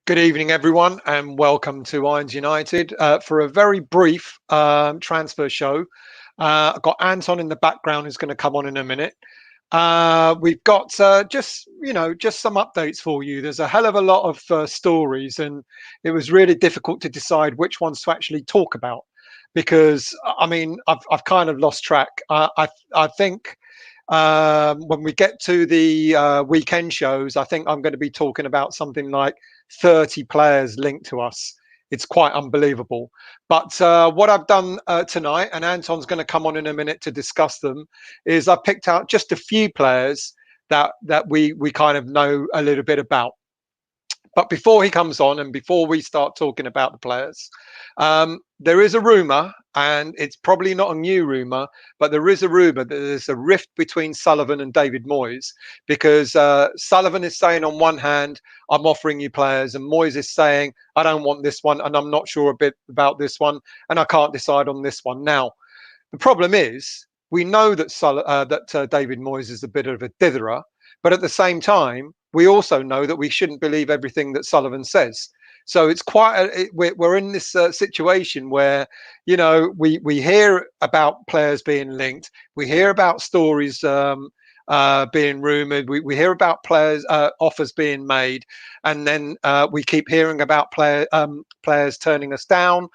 Good evening, everyone, and welcome to Irons United for a very brief transfer show. I've got Anton in the background who's going to come on in a minute. We've got just some updates for you. There's a hell of a lot of stories, and it was really difficult to decide which ones to actually talk about because I mean I've kind of lost track. I think when we get to the weekend shows, I think I'm going to be talking about something like 30 players linked to us. It's quite unbelievable. But what I've done tonight, and Anton's going to come on in a minute to discuss them, is I picked out just a few players that we kind of know a little bit about. But before he comes on and before we start talking about the players, there is a rumor, and it's probably not a new rumor, but there is a rumor that there's a rift between Sullivan and David Moyes because Sullivan is saying on one hand, I'm offering you players, and Moyes is saying, I don't want this one, and I'm not sure a bit about this one, and I can't decide on this one. Now, the problem is, we know that David Moyes is a bit of a ditherer, but at the same time, we also know that we shouldn't believe everything that Sullivan says. So it's we're in this situation where, we hear about players being linked. We hear about stories being rumoured. We hear about players offers being made. And then we keep hearing about players turning us down.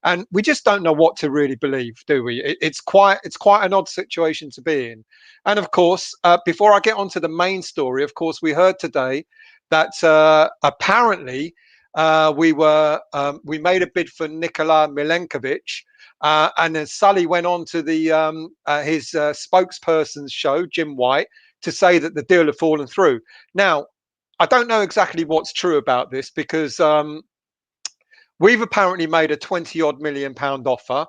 And we just don't know what to really believe, do we? It's quite an odd situation to be in. And of course, before I get onto the main story, of course, we heard today that apparently we made a bid for Nikola Milenkovic, and then Sully went on to his spokesperson's show, Jim White, to say that the deal had fallen through. Now, I don't know exactly what's true about this because we've apparently made a 20-odd million pound offer.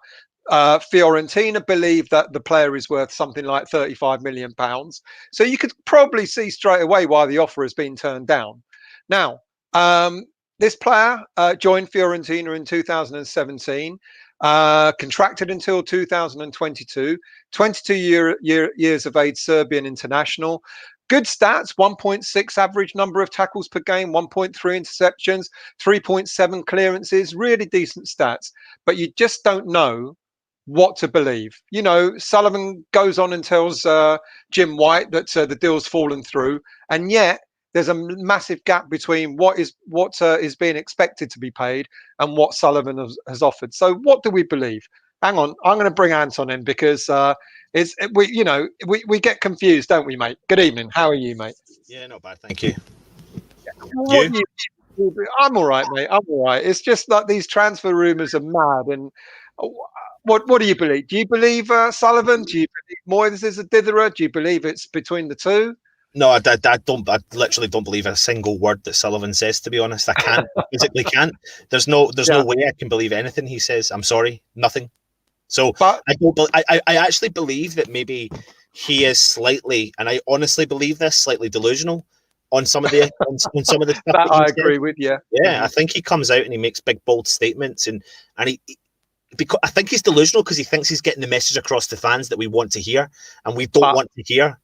Fiorentina believe that the player is worth something like 35 million pounds. So you could probably see straight away why the offer has been turned down. Now, this player joined Fiorentina in 2017, contracted until 2022, 22 years of age, Serbian international. Good stats, 1.6 average number of tackles per game, 1.3 interceptions, 3.7 clearances, really decent stats. But you just don't know what to believe. Sullivan goes on and tells Jim White that the deal's fallen through. And yet there's a massive gap between what is being expected to be paid and what Sullivan has offered. So what do we believe? Hang on, I'm going to bring Anton in because we get confused, don't we, mate? Good evening. How are you, mate? Yeah, not bad, thank you. I'm all right, mate. I'm all right. It's just that these transfer rumours are mad. And what do you believe? Do you believe Sullivan? Do you believe Moyes is a ditherer? Do you believe it's between the two? No, I don't. I literally don't believe a single word that Sullivan says. To be honest, I can't. Physically can't. There's no way I can believe anything he says. I'm sorry, nothing. So but I actually believe that maybe he is slightly, and I honestly believe this, slightly delusional on some of the on some of the stuff that I agree with. Yeah, I think he comes out and he makes big bold statements, and because I think he's delusional because he thinks he's getting the message across to fans that we want to hear, and we don't want to hear.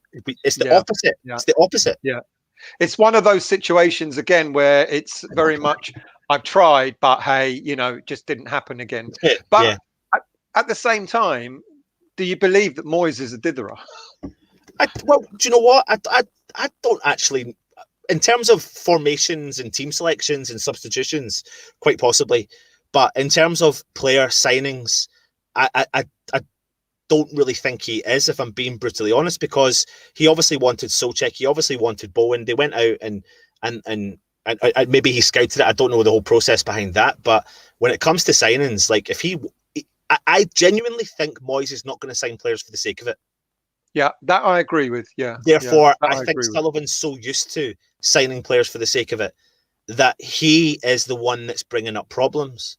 It's the opposite. Yeah. It's the opposite. Yeah, it's one of those situations again where it's very much I've tried, but hey, just didn't happen again. But at the same time, do you believe that Moyes is a ditherer? Well, do you know what? I don't actually. In terms of formations and team selections and substitutions, quite possibly. But in terms of player signings, I don't really think he is, if I'm being brutally honest, because he obviously wanted Souček, he obviously wanted Bowen. They went out and maybe he scouted it. I don't know the whole process behind that. But when it comes to signings, like I genuinely think Moyes is not going to sign players for the sake of it. Yeah, that I agree with. Yeah. Therefore, I think Sullivan's so used to signing players for the sake of it that he is the one that's bringing up problems.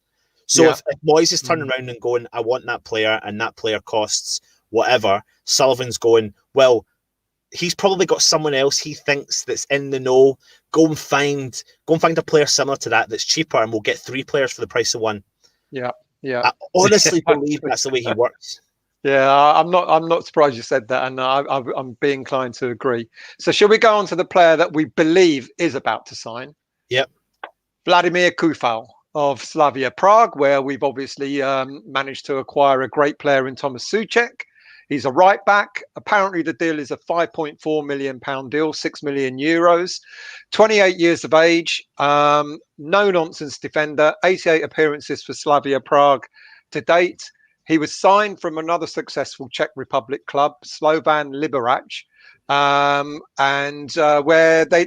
So if Moyes is turning around and going, I want that player and that player costs whatever, Sullivan's going, well, he's probably got someone else he thinks that's in the know. Go and find a player similar to that's cheaper, and we'll get 3 players for the price of 1. Yeah. I honestly believe that's the way he works. Yeah, I'm not surprised you said that, and I'm being inclined to agree. So shall we go on to the player that we believe is about to sign? Yep. Vladimir Coufal of Slavia Prague, where we've obviously managed to acquire a great player in Thomas Souček. He's a right back. Apparently, the deal is a £5.4 million deal, €6 million. 28 years of age, no nonsense defender, 88 appearances for Slavia Prague to date. He was signed from another successful Czech Republic club, Slovan Liberec, and where I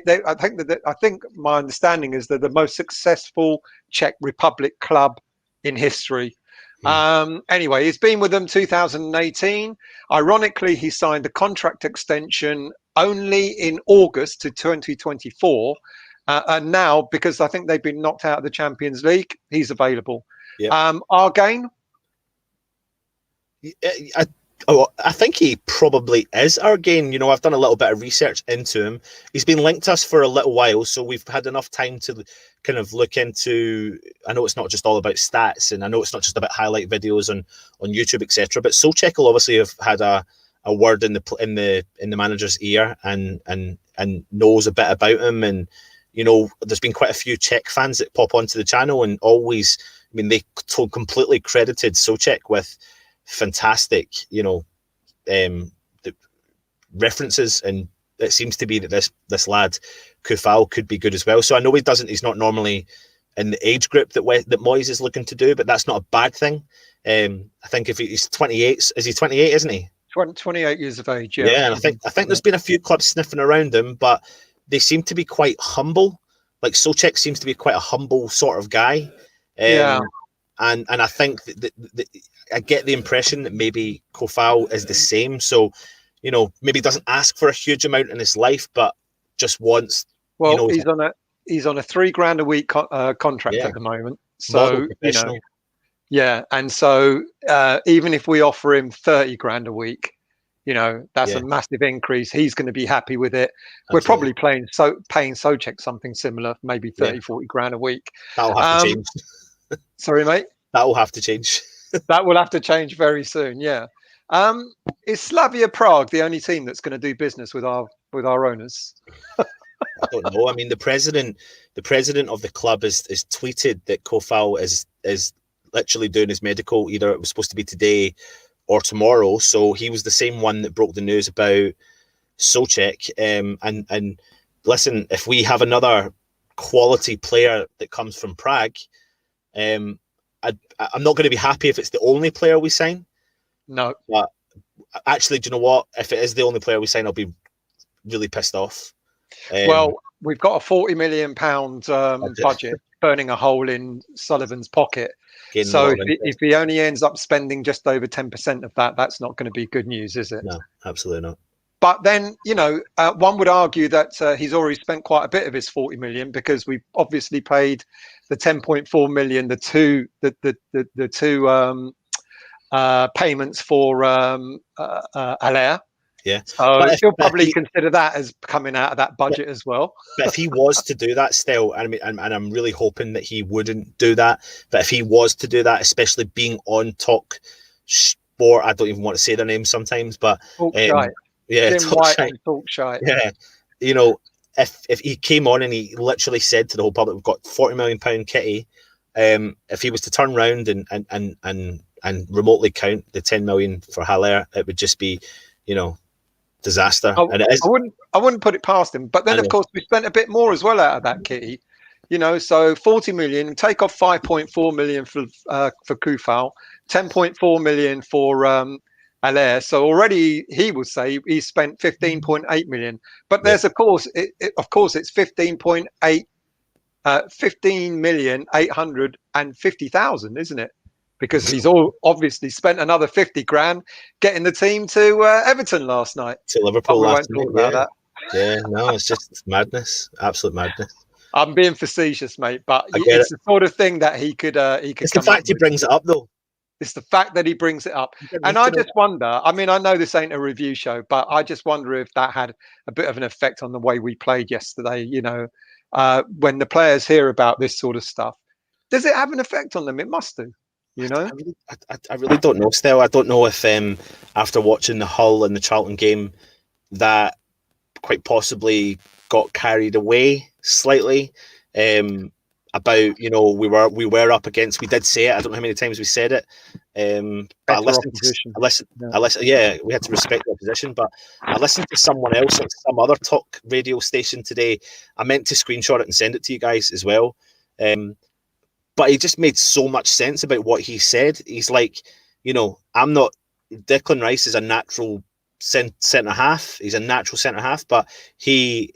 think my understanding is they're the most successful Czech Republic club in history. Anyway, he's been with them 2018. Ironically, he signed a contract extension only in August to 2024. And now, because I think they've been knocked out of the Champions League, he's available. Yep. Argane? I think he probably is Argane. You know, I've done a little bit of research into him. He's been linked to us for a little while, so we've had enough time to kind of look into. I know it's not just all about stats, and I know it's not just about highlight videos on YouTube, etc. But Souček will obviously have had a word in the manager's ear and knows a bit about him. And you know, there's been quite a few Czech fans that pop onto the channel and always. I mean, they completely credited Souček with fantastic, you know, the references, and it seems to be that this lad Coufal could be good as well. So I know he's not normally in the age group that Moyes is looking to do, but that's not a bad thing. I think if he's 28, is he 28, isn't he? 28 years of age, yeah. Yeah, and I think there's been a few clubs sniffing around him, but they seem to be quite humble. Like Souček seems to be quite a humble sort of guy. Yeah. And I think that I get the impression that maybe Coufal is the same. So, you know, maybe doesn't ask for a huge amount in his life, but just wants. Well, you know, he's on a £3,000 a week contract at the moment. So you know, yeah, and so even if we offer him £30,000 a week, you know, that's a massive increase. He's going to be happy with it. Absolutely. We're probably paying Souček something similar, maybe 40 grand a week. That'll have to change. Sorry, mate. That will have to change. That will have to change very soon. Yeah. Is Slavia Prague the only team that's going to do business with our owners? I don't know. I mean, the president of the club has tweeted that Coufal is literally doing his medical. Either it was supposed to be today or tomorrow. So he was the same one that broke the news about Souček. And listen, if we have another quality player that comes from Prague, I'm not going to be happy if it's the only player we sign. No. But actually, do you know what? If it is the only player we sign, I'll be really pissed off. Well, we've got a £40 million budget burning a hole in Sullivan's pocket. So if he only ends up spending just over 10% of that, that's not going to be good news, is it? No, absolutely not. But then, you know, one would argue that he's already spent quite a bit of his 40 million, because we've obviously paid the 10.4 million, the two payments for Allaire. Yeah. So he'll probably consider that as coming out of that budget as well. But if he was to do that still, and I'm really hoping that he wouldn't do that, but if he was to do that, especially being on Talk Sport, I don't even want to say their name sometimes, but yeah, Jim White and Talk Shite. Yeah, you know, if he came on and he literally said to the whole public, "We've got £40 million kitty," if he was to turn around and remotely count the 10 million for Haller, it would just be, you know, disaster. And it is. I wouldn't put it past him. But then, of course, we spent a bit more as well out of that kitty. You know, so 40 million, take off 5.4 million for Coufal, 10.4 million for Allaire. So already he would say he spent 15.8 million. But there's of course it's 15.8 15,850,000, isn't it? Because he's obviously spent another 50 grand getting the team to Everton last night. To Liverpool last night. About that. Yeah, no, it's just madness, absolute madness. I'm being facetious, mate, but it's the sort of thing that he could. It's the fact he brings it up, though. It's the fact that he brings it up, and I just wonder. I mean, I know this ain't a review show, but I just wonder if that had a bit of an effect on the way we played yesterday. You know, when the players hear about this sort of stuff, does it have an effect on them? It must do. You know, I really don't know. Still, I don't know if after watching the Hull and the Charlton game, that quite possibly got carried away slightly. about, we were up against. We did say it. I don't know how many times we said it. But I listened. Yeah, we had to respect the opposition. But I listened to someone else on some other talk radio station today. I meant to screenshot it and send it to you guys as well. But he just made so much sense about what he said. He's like, I'm not. Declan Rice is a natural centre half. He's a natural centre half, but he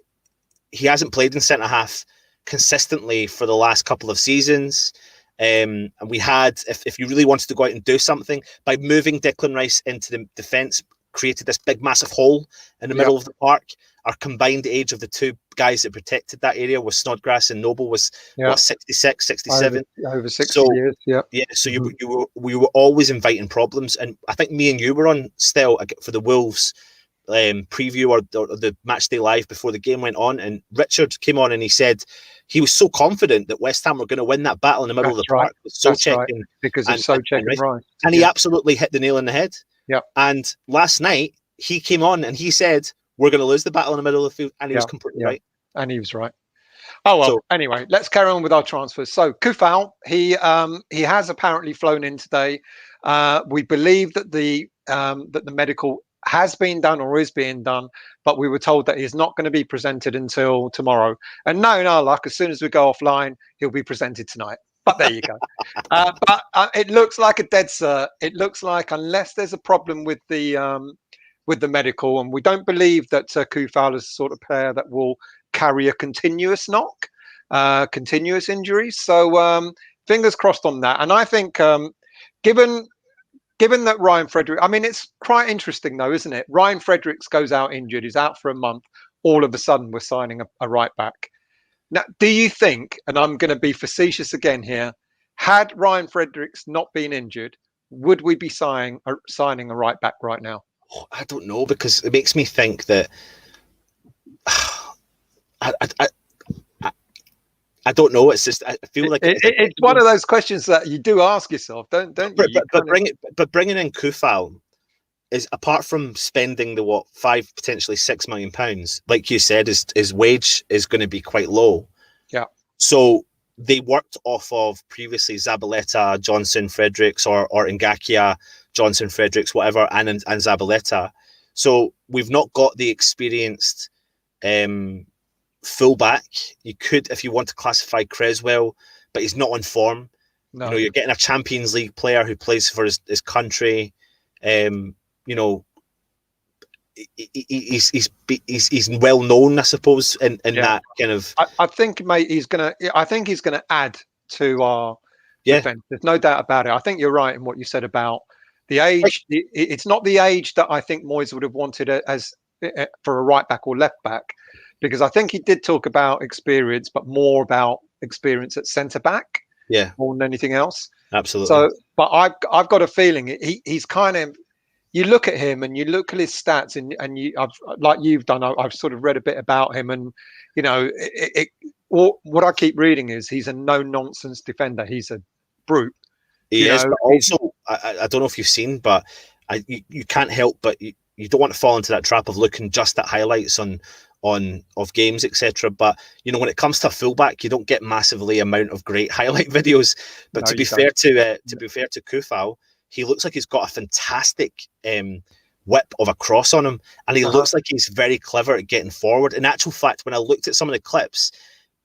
hasn't played in centre half consistently for the last couple of seasons. And we had, if you really wanted to go out and do something, by moving Declan Rice into the defence, created this big massive hole in the middle of the park. Our combined age of the two guys that protected that area was Snodgrass and Noble was 66, 67. Over 60 years, So we were always inviting problems. And I think me and you were on still for the Wolves preview or the match day live before the game went on, and Richard came on and he said he was so confident that West Ham were going to win that battle in the middle of the park with Souček because of Souček and Rice. And he absolutely hit the nail on the head. Yeah. And last night he came on and he said we're going to lose the battle in the middle of the field, and he was completely right. And he was right. Oh well. Anyway, let's carry on with our transfers. So Coufal, he has apparently flown in today. We believe that the medical has been done or is being done, but we were told that he's not going to be presented until tomorrow. And knowing our luck, as soon as we go offline, he'll be presented tonight. But there you go. But it looks like a dead cert. It looks like, unless there's a problem with the medical, and we don't believe that Coufal is the sort of player that will carry a continuous knock, continuous injuries. So fingers crossed on that. And I think given that Ryan Fredericks, I mean, it's quite interesting though, isn't it? Ryan Fredericks goes out injured. He's out for a month. All of a sudden, we're signing a right back. Now, do you think, and I'm going to be facetious again here, had Ryan Fredericks not been injured, would we be signing a right back right now? I don't know, because it makes me think that I don't know. It's just I feel like it's one of those questions that you do ask yourself, don't you? But bringing in Coufal is, apart from spending the £5 potentially £6 million, like you said, his wage is going to be quite low. Yeah. So they worked off of previously Zabaleta, Johnson, Fredericks, or Ngakia, Johnson, Fredericks, whatever, and Zabaleta. So we've not got the experienced fullback. You could, if you want to classify Creswell, but he's not on form. No. You're getting a Champions League player who plays for his country. He's well known, I suppose, in that kind of. I think, mate, he's gonna add to our defense. There's no doubt about it. I think you're right in what you said about the age. It's not the age that I think Moyes would have wanted as for a right back or left back, because I think he did talk about experience, but more about experience at centre back, more than anything else. Absolutely. So, but I've got a feeling he's kind of. You look at him and you look at his stats, and like you've done. I've sort of read a bit about him, and what I keep reading is he's a no-nonsense defender. He's a brute. He is, but also I don't know if you've seen, but you can't help but you don't want to fall into that trap of looking just at highlights of games, etc. But when it comes to a fullback, you don't get massively amount of great highlight videos. But to be fair to Coufal, he looks like he's got a fantastic whip of a cross on him, and he looks like he's very clever at getting forward. In actual fact, when I looked at some of the clips,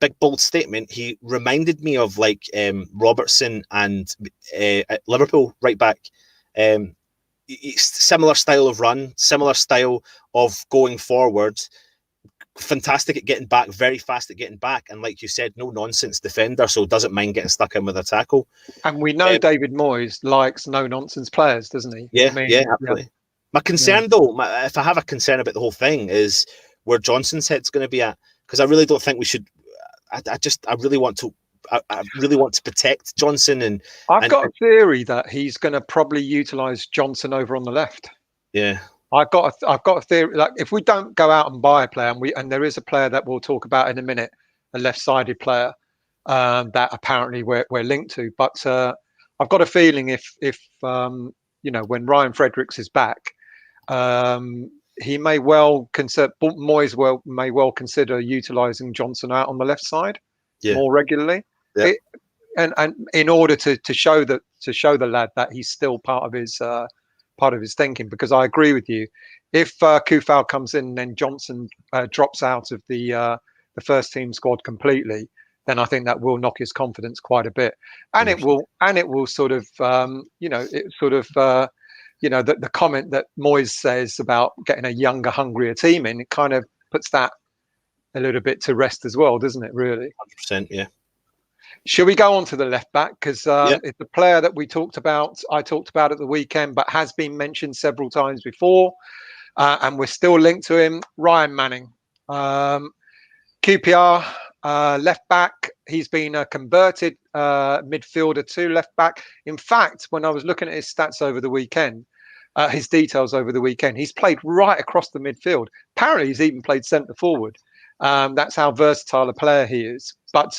big bold statement, he reminded me of like Robertson and at Liverpool right back. Similar style of run, similar style of going forward. Fantastic at getting back, very fast at getting back, and like you said, no nonsense defender, so doesn't mind getting stuck in with a tackle. And we know David Moyes likes no nonsense players, doesn't he? Yeah, absolutely. My concern though, if I have a concern about the whole thing, is where Johnson's head's going to be at, because I really don't think we should. I really want to protect Johnson, and I've got a theory that he's going to probably utilise Johnson over on the left. Yeah. I've got a theory. Like, if we don't go out and buy a player, and there is a player that we'll talk about in a minute, a left-sided player that apparently we're linked to. But I've got a feeling if when Ryan Fredericks is back, he may well consider Moyes may well consider utilising Johnson out on the left side more regularly. and in order to show the lad that he's still part of his thinking, because I agree with you. If Coufal comes in and then Johnson drops out of the first team squad completely, then I think that will knock his confidence quite a bit, and it will sort of the comment that Moyes says about getting a younger, hungrier team in, it kind of puts that a little bit to rest as well, doesn't it? Really, 100%, yeah. Should we go on to the left back, because it's a player that I talked about at the weekend, but has been mentioned several times before, and we're still linked to him. Ryan Manning, QPR left back. He's been a converted midfielder to left back. In fact, when I was looking at his stats over the weekend, his details over the weekend, he's played right across the midfield. Apparently, he's even played centre forward. That's how versatile a player he is. But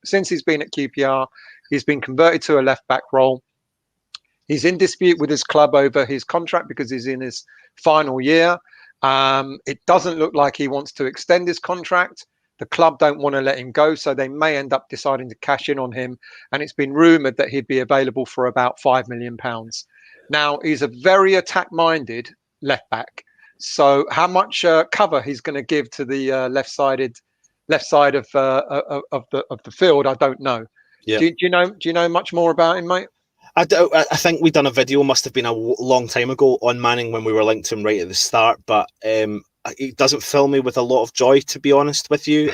since he's been at QPR, he's been converted to a left back role. He's in dispute with his club over his contract because he's in his final year. It doesn't look like he wants to extend his contract. The club don't want to let him go, so they may end up deciding to cash in on him. And it's been rumoured that he'd be available for about £5 million. Now, he's a very attack-minded left back. So how much cover he's going to give to the left side of the field, I don't know. Yeah. Do you know much more about him, mate? I think we done a video, must have been a long time ago, on Manning when we were linked to him right at the start, but it doesn't fill me with a lot of joy, to be honest with you.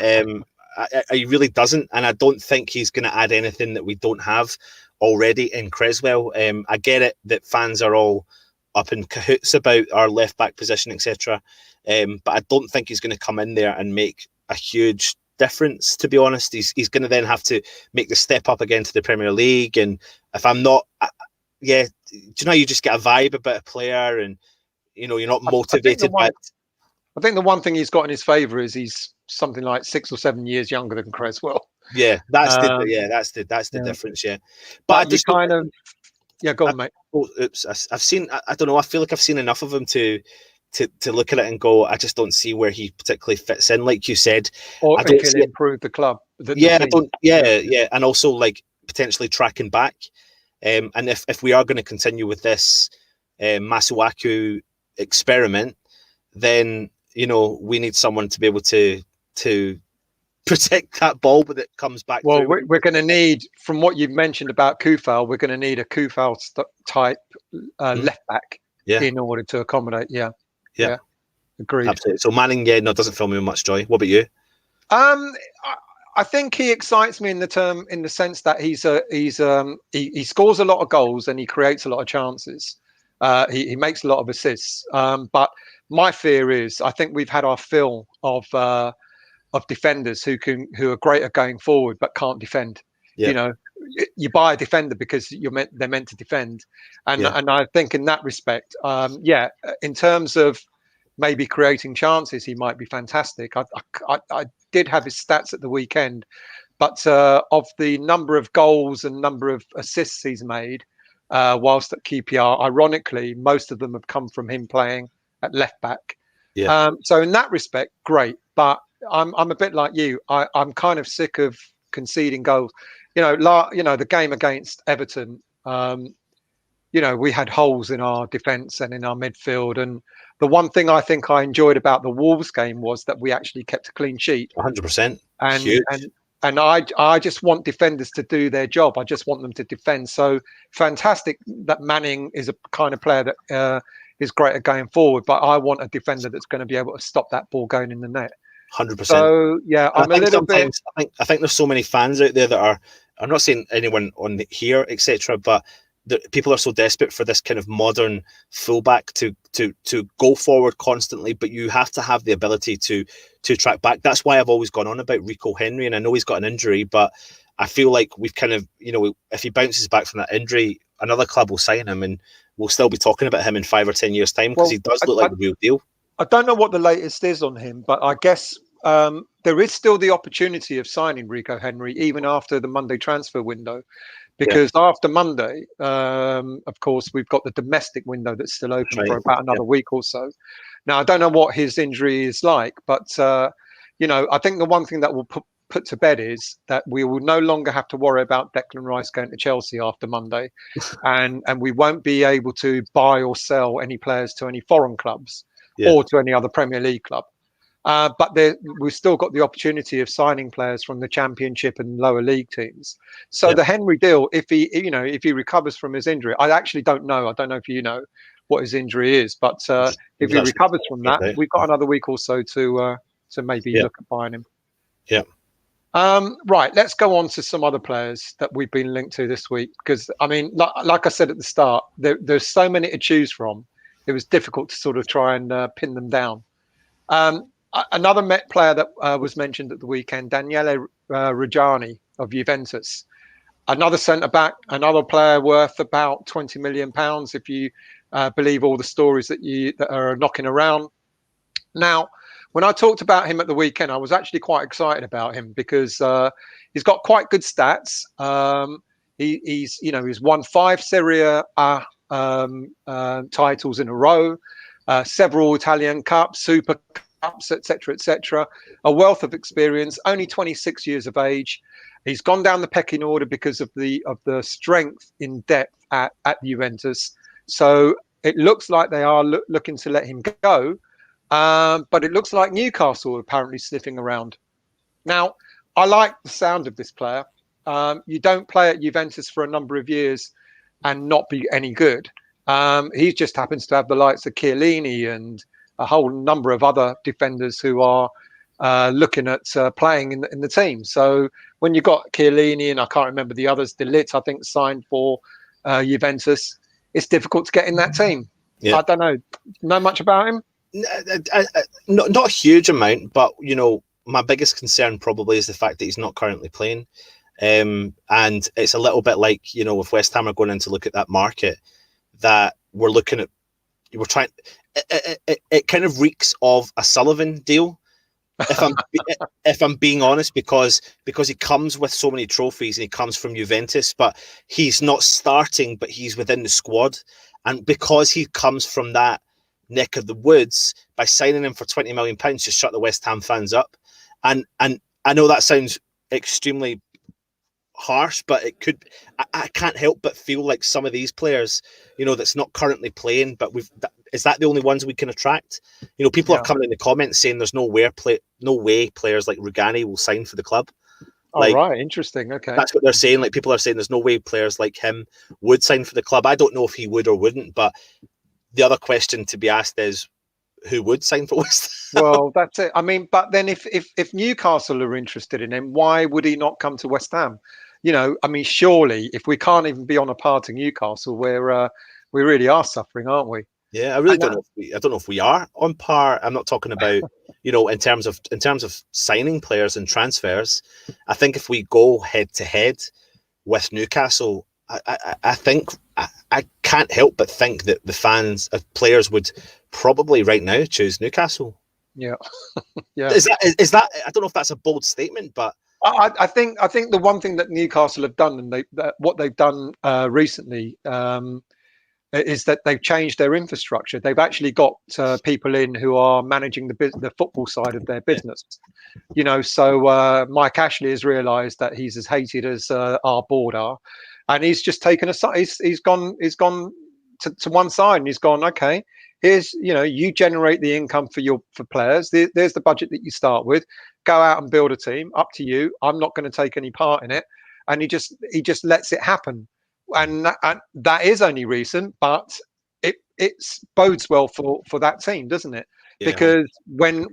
He really doesn't, and I don't think he's going to add anything that we don't have already in Cresswell. I get it that fans are all up in cahoots about our left back position, etc. But I don't think he's going to come in there and make a huge difference, to be honest. He's going to then have to make the step up again to the Premier League, and if I'm not, do you know, you just get a vibe about a player, and you're not motivated by it. I think the one thing he's got in his favour is he's something like 6 or 7 years younger than Cresswell. Yeah, that's the difference. Yeah, but I just kind of go on, mate. I've seen. I don't know. I feel like I've seen enough of him to look at it and go, I just don't see where he particularly fits in, like you said. Or I don't can improve the club. And also like potentially tracking back. And if we are going to continue with this Masuaku experiment, then we need someone to be able to protect that ball when it comes back. Well, we're going to need, from what you've mentioned about Coufal, we're going to need a Coufal type left back in order to accommodate. Yeah, agreed. Absolutely. So Manning, doesn't fill me with much joy. What about you? I think he excites me in the sense that he scores a lot of goals and he creates a lot of chances. He makes a lot of assists. But my fear is, I think we've had our fill of defenders who are great at going forward but can't defend. Yeah. You buy a defender because they're meant to defend, and I think in that respect, in terms of maybe creating chances, he might be fantastic. I did have his stats at the weekend, but of the number of goals and number of assists he's made whilst at QPR, ironically, most of them have come from him playing at left back. Yeah. So in that respect, great. But I'm a bit like you. I'm kind of sick of conceding goals. The game against Everton, we had holes in our defence and in our midfield. And the one thing I think I enjoyed about the Wolves game was that we actually kept a clean sheet. 100%. And I just want defenders to do their job. I just want them to defend. So fantastic that Manning is a kind of player that is great at going forward. But I want a defender that's going to be able to stop that ball going in the net. 100%. So I'm a little bit. I think there's so many fans out there that are. I'm not saying anyone on here, etc., but people are so desperate for this kind of modern fullback to go forward constantly. But you have to have the ability to track back. That's why I've always gone on about Rico Henry, and I know he's got an injury, but I feel like we've kind of, if he bounces back from that injury, another club will sign him, and we'll still be talking about him in 5 or 10 years' time, because he does look like the real deal. I don't know what the latest is on him, but I guess there is still the opportunity of signing Rico Henry even after the Monday transfer window, because after Monday, of course, we've got the domestic window that's still open for about another week or so. Now, I don't know what his injury is like, but I think the one thing that will put to bed is that we will no longer have to worry about Declan Rice going to Chelsea after Monday, and we won't be able to buy or sell any players to any foreign clubs or to any other Premier League club. But we've still got the opportunity of signing players from the Championship and lower league teams. So the Henry deal, if he recovers from his injury, I actually don't know. I don't know if you know what his injury is, but if he recovers from that, we've got another week or so to maybe look at buying him. Yeah. Right. Let's go on to some other players that we've been linked to this week, because I mean, like I said at the start, there's so many to choose from. It was difficult to sort of try and pin them down. Another Met player that was mentioned at the weekend, Daniele Rugani of Juventus. Another centre-back, another player worth about £20 million, if you believe all the stories that are knocking around. Now, when I talked about him at the weekend, I was actually quite excited about him because he's got quite good stats. He's won 5 Serie A titles in a row, several Italian Cups, Super Cups, etc., a wealth of experience, only 26 years of age. He's gone down the pecking order because of the strength in depth at Juventus. So it looks like they are looking to let him go, but it looks like Newcastle are apparently sniffing around. Now, I like the sound of this player. You don't play at Juventus for a number of years and not be any good. He just happens to have the likes of Chiellini and a whole number of other defenders who are looking at playing in the team. So when you got Chiellini and I can't remember the others, De Ligt, I think, signed for Juventus, it's difficult to get in that team. Yeah. I don't know much about him? Not a huge amount, but my biggest concern probably is the fact that he's not currently playing. And it's a little bit like, if West Ham are going in to look at that market, that we're trying. It kind of reeks of a Sullivan deal, if I'm being honest, because he comes with so many trophies and he comes from Juventus, but he's not starting, but he's within the squad, and because he comes from that neck of the woods, by signing him for £20 million to shut the West Ham fans up, and I know that sounds extremely harsh, but it could. I can't help but feel like some of these players, that's not currently playing, but is that the only ones we can attract? People are coming in the comments saying there's no way players like Rugani will sign for the club. Right, interesting. Okay, that's what they're saying. Like, people are saying there's no way players like him would sign for the club. I don't know if he would or wouldn't, but the other question to be asked is, who would sign for West Ham? Well, that's it. I mean, but then if Newcastle are interested in him, why would he not come to West Ham? I mean, surely if we can't even be on a par to Newcastle, we really are suffering, aren't we? Yeah, I really don't know. I don't know if we are on par. I'm not talking about in terms of signing players and transfers. I think if we go head to head with Newcastle, I think I can't help but think that the fans of players would probably right now choose Newcastle. Yeah, yeah. Is that? I don't know if that's a bold statement, but I think the one thing that Newcastle have done, and what they've done recently, is that they've changed their infrastructure. They've actually got people in who are managing the football side of their business. So Mike Ashley has realised that he's as hated as our board are, and he's just taken a side. He's gone to one side, and he's gone, okay, here's, you generate the income for players. There's the budget that you start with. Go out and build a team. Up to you. I'm not going to take any part in it. And he just lets it happen. And that is only recent, but it bodes well for that team, doesn't it? Yeah. Because when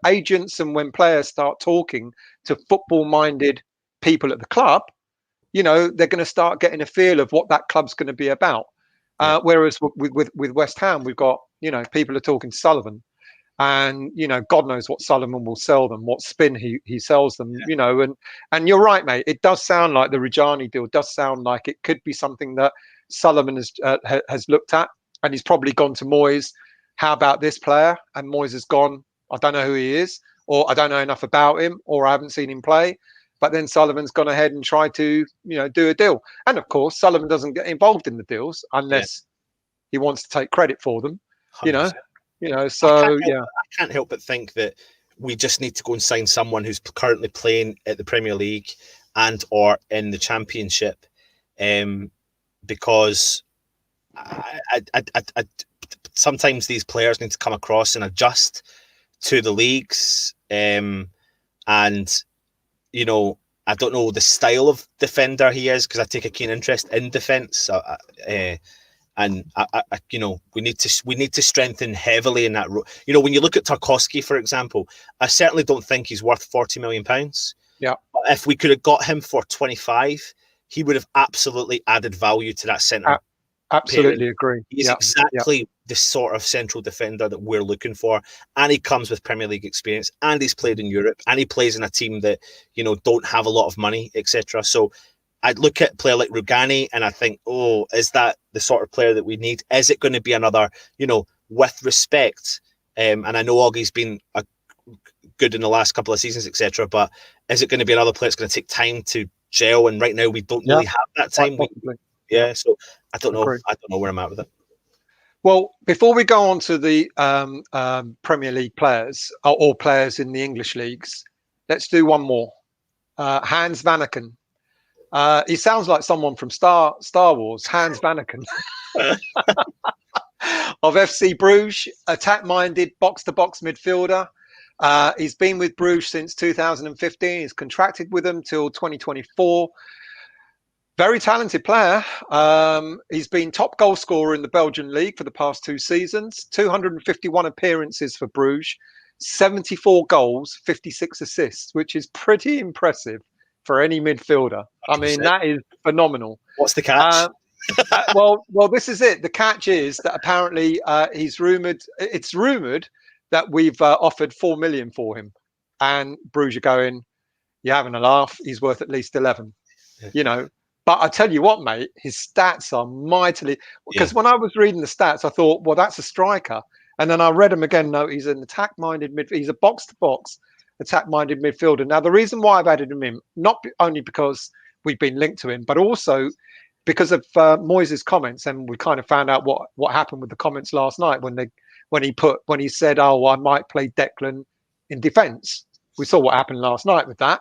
agents and when players start talking to football-minded people at the club, they're going to start getting a feel of what that club's going to be about. Whereas with West Ham, we've got, people are talking to Sullivan, and God knows what Sullivan will sell them, what spin he sells them. And you're right, mate, it does sound like the Rugani deal does sound like it could be something that Sullivan has looked at, and he's probably gone to Moyes. How about this player? And Moyes has gone, I don't know who he is, or I don't know enough about him, or I haven't seen him play. But then Sullivan's gone ahead and tried to do a deal, and of course Sullivan doesn't get involved in the deals unless he wants to take credit for them. 100%. So I can't help but think that we just need to go and sign someone who's currently playing at the Premier League and or in the Championship, because I sometimes these players need to come across and adjust to the leagues, and I don't know the style of defender he is, because I take a keen interest in defence. And we need to strengthen heavily in that. When you look at Tarkowski, for example, I certainly don't think he's worth £40 million. Yeah. But if we could have got him for 25, he would have absolutely added value to that centre. Absolutely agree. He's exactly the sort of central defender that we're looking for, and he comes with Premier League experience, and he's played in Europe, and he plays in a team that don't have a lot of money, etc. So I'd look at a player like Rugani and I think, is that the sort of player that we need? Is it going to be another, with respect? And I know Augie's been good in the last couple of seasons, etc. But is it going to be another player that's going to take time to gel? And right now we don't really have that time. So I don't know. I don't know where I'm at with it. Well, before we go on to the Premier League players or players in the English leagues, let's do one more. Hans Vanaken. He sounds like someone from Star Wars. Hans Vanaken of FC Bruges, attack-minded, box-to-box midfielder. He's been with Bruges since 2015. He's contracted with them till 2024. Very talented player. He's been top goal scorer in the Belgian league for the past 2 seasons. 251 appearances for Bruges, 74 goals, 56 assists, which is pretty impressive for any midfielder. 100%. I mean, that is phenomenal. What's the catch? Well, this is it. The catch is that apparently it's rumoured that we've offered 4 million for him, and Bruges are going, you're having a laugh. He's worth at least 11. But I tell you what, mate, his stats are mightily, because when I was reading the stats, I thought, well, that's a striker. And then I read him again. No, he's an attack-minded midfielder. He's a box-to-box attack-minded midfielder. Now, the reason why I've added him in, not only because we've been linked to him, but also because of Moyes' comments. And we kind of found out what happened with the comments last night when he said, oh, I might play Declan in defence. We saw what happened last night with that.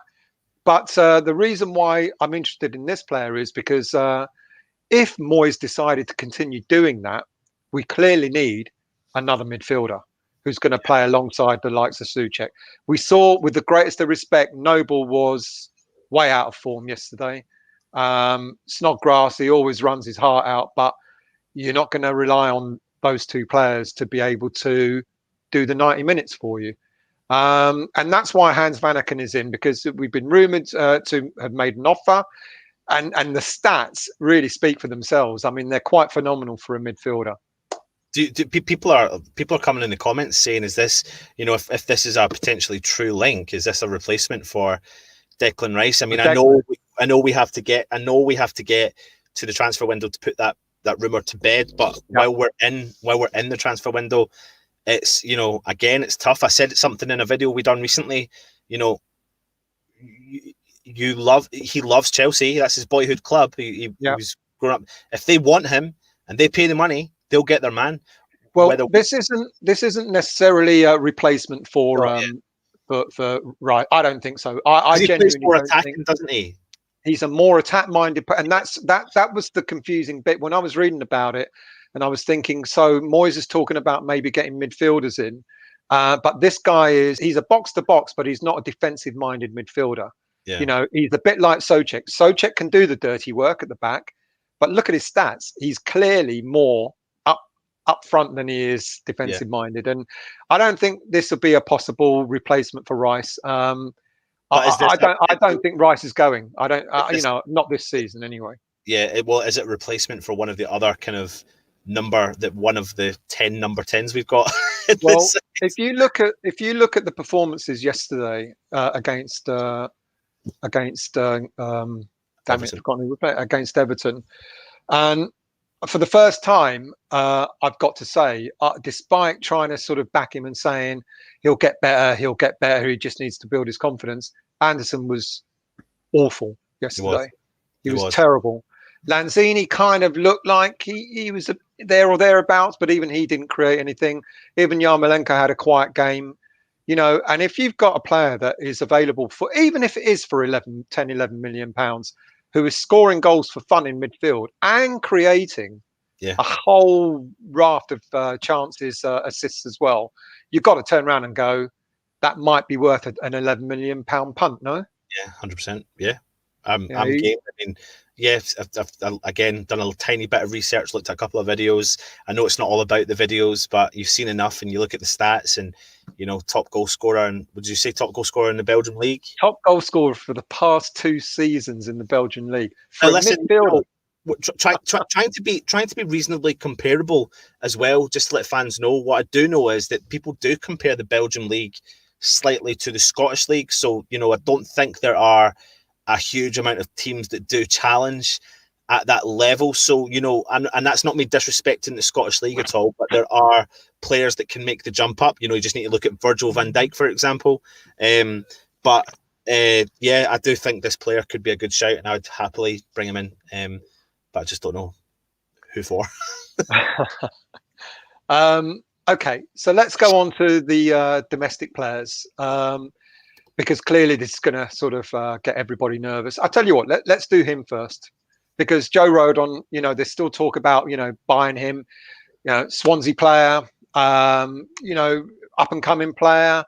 But the reason why I'm interested in this player is because if Moyes decided to continue doing that, we clearly need another midfielder who's going to play alongside the likes of Souček. We saw, with the greatest of respect, Noble was way out of form yesterday. Snodgrass, he always runs his heart out, but you're not going to rely on those two players to be able to do the 90 minutes for you. And that's why Hans Vanaken is in, because we've been rumoured to have made an offer, and the stats really speak for themselves. I mean, they're quite phenomenal for a midfielder. Do people are coming in the comments saying, is this, if this is a potentially true link, is this a replacement for Declan Rice? I mean, I know we have to get to the transfer window to put that rumour to bed, but while we're in the transfer window, it's, again, it's tough. I said something in a video we done recently. He loves Chelsea. That's his boyhood club. He was growing up. If they want him and they pay the money, they'll get their man. Well, this isn't necessarily a replacement for right. I don't think so. I genuinely more attacking, doesn't he? He's a more attack-minded, and that was the confusing bit when I was reading about it. And I was thinking, so Moyes is talking about maybe getting midfielders in. But this guy he's a box-to-box, but he's not a defensive-minded midfielder. Yeah. He's a bit like Souček. Souček can do the dirty work at the back, but look at his stats. He's clearly more up front than he is defensive-minded. And I don't think this will be a possible replacement for Rice. I don't think Rice is going. I don't. Not this season anyway. Yeah. Well, is it replacement for one of the other kind of one of the 10 number 10s we've got? Well, if you look at the performances yesterday against Everton, and for the first time, I've got to say, despite trying to sort of back him and saying he'll get better, he just needs to build his confidence, Anderson was awful yesterday. He was terrible. Lanzini kind of looked like he was there or thereabouts, but even he didn't create anything. Even Yarmolenko had a quiet game. And if you've got a player that is available for, even if it is for 11 million pounds, who is scoring goals for fun in midfield and creating a whole raft of chances, assists as well, you've got to turn around and go, that might be worth an 11 million pound punt, no? Yeah, 100%. Yeah. I'm game. I mean, yes, I've again done a tiny bit of research, looked at a couple of videos. I know it's not all about the videos, but you've seen enough, and you look at the stats, and top goal scorer. And would you say top goal scorer in the Belgian league? Top goal scorer for the past 2 seasons in the Belgian league for Now, a midfielder. Trying to be reasonably comparable as well. Just to let fans know, what I do know is that people do compare the Belgian league slightly to the Scottish league. So I don't think there are a huge amount of teams that do challenge at that level. So, and that's not me disrespecting the Scottish league at all, but there are players that can make the jump up. You just need to look at Virgil van Dijk, for example. But I do think this player could be a good shout, and I would happily bring him in. But I just don't know who for. Okay, so let's go on to the domestic players. Because clearly this is going to sort of get everybody nervous. I'll tell you what, let's do him first. Because Joe Rodon, there's still talk about, buying him, Swansea player, up and coming player,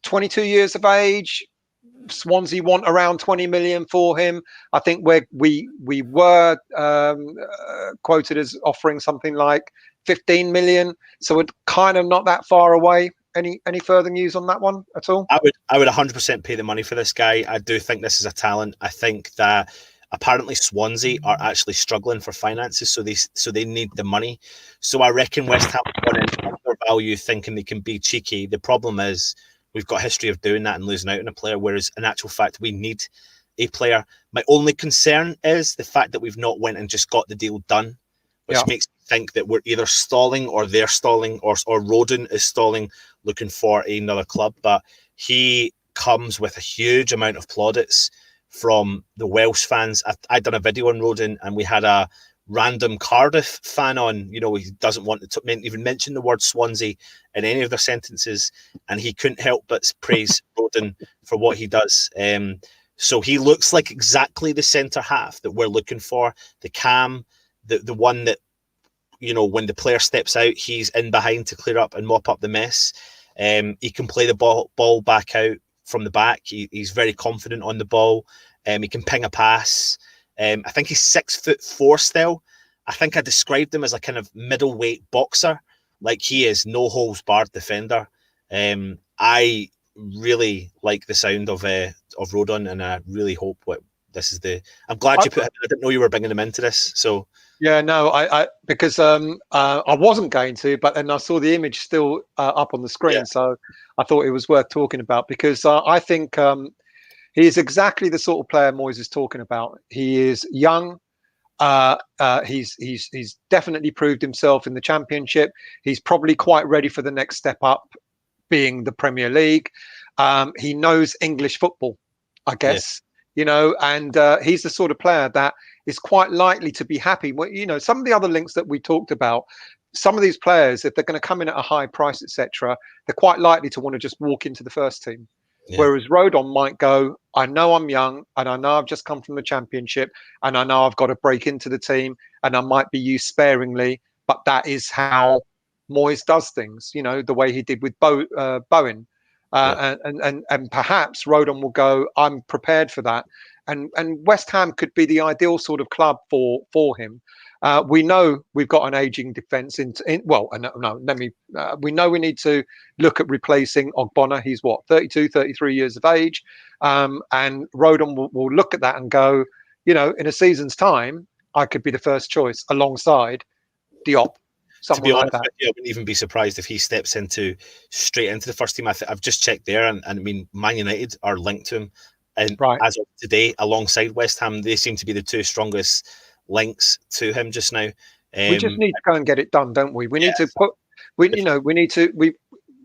22 years of age. Swansea want around 20 million for him. I think we were quoted as offering something like 15 million. So we're kind of not that far away. Any further news on that one at all? I would 100% pay the money for this guy. I do think this is a talent. I think that apparently Swansea are actually struggling for finances, so they need the money. So I reckon West Ham have gone in undervalue, thinking they can be cheeky. The problem is we've got a history of doing that and losing out on a player, whereas in actual fact we need a player. My only concern is the fact that we've not went and just got the deal done, which makes me think that we're either stalling or they're stalling, or Rodon is stalling, looking for another club. But he comes with a huge amount of plaudits from the Welsh fans. I'd done a video on Rodon, and we had a random Cardiff fan on. He doesn't want to even mention the word Swansea in any of their sentences, and he couldn't help but praise Rodon for what he does. So he looks like exactly the centre half that we're looking for. The calm, the one that, when the player steps out, he's in behind to clear up and mop up the mess. He can play the ball back out from the back. He's very confident on the ball. He can ping a pass. I think he's 6'4" still. I think I described him as a kind of middleweight boxer. Like, he is no holds barred defender. I really like the sound of Rodon, and I really hope this is the. I'm glad you put him. I didn't know you were bringing him into this. So. Yeah, no, I because I wasn't going to, but then I saw the image still up on the screen, so I thought it was worth talking about, because I think he is exactly the sort of player Moyes is talking about. He is young. He's definitely proved himself in the Championship. He's probably quite ready for the next step up, being the Premier League. He knows English football, I guess. And he's the sort of player that is quite likely to be happy. Some of the other links that we talked about, some of these players, if they're going to come in at a high price, etc., they're quite likely to want to just walk into the first team. Whereas Rodon might go, I know I'm young, and I know I've just come from the Championship, and I know I've got to break into the team, and I might be used sparingly, but that is how Moyes does things, the way he did with Bowen. And perhaps Rodon will go, I'm prepared for that. And West Ham could be the ideal sort of club for him. We know we've got an aging defence. We know we need to look at replacing Ogbonna. He's 32, 33 years of age. And Rodon will look at that and go, in a season's time, I could be the first choice alongside Diop. To be honest with you, I wouldn't even be surprised if he steps straight into the first team. I've just checked there, and I mean, Man United are linked to him, and as of today, alongside West Ham, they seem to be the two strongest links to him just now. We just need to go and get it done, don't we? We need to put. We